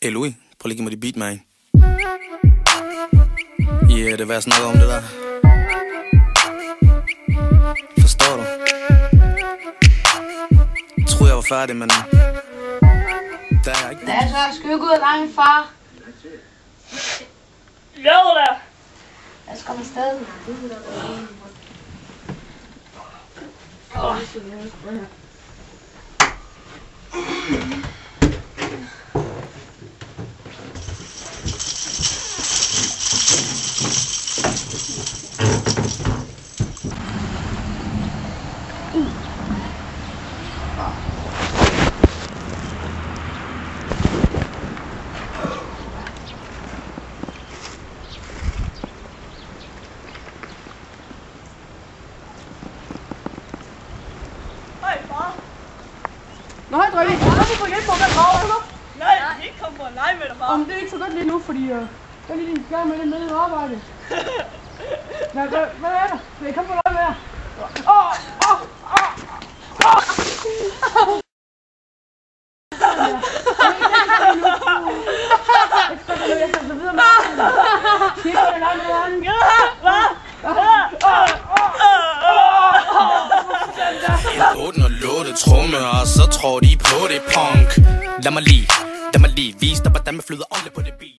Hey Louis, prøv lige at give mig de beat, man. Ja, det er hvad jeg snakker om det der. Forstår du? Jeg troede jeg var færdig, men der er jeg ikke. Lad os være skygge ud af min far. Jo da! Lad os komme afsted. Hej far! Nå, hej drenge. Kan vi få hjælp på den grav, eller? Nej, jeg kan ikke komme på en lege med dig, far. Om det er ikke så godt lige nu, fordi jeg er lige i gang med det med arbejde. Hvad er der? Vil I komme på løg med jer? Åbn og låte tromme, og så tror de på det punk. Lad mig lige vise dig, hvordan man flyder ordentligt på det beat.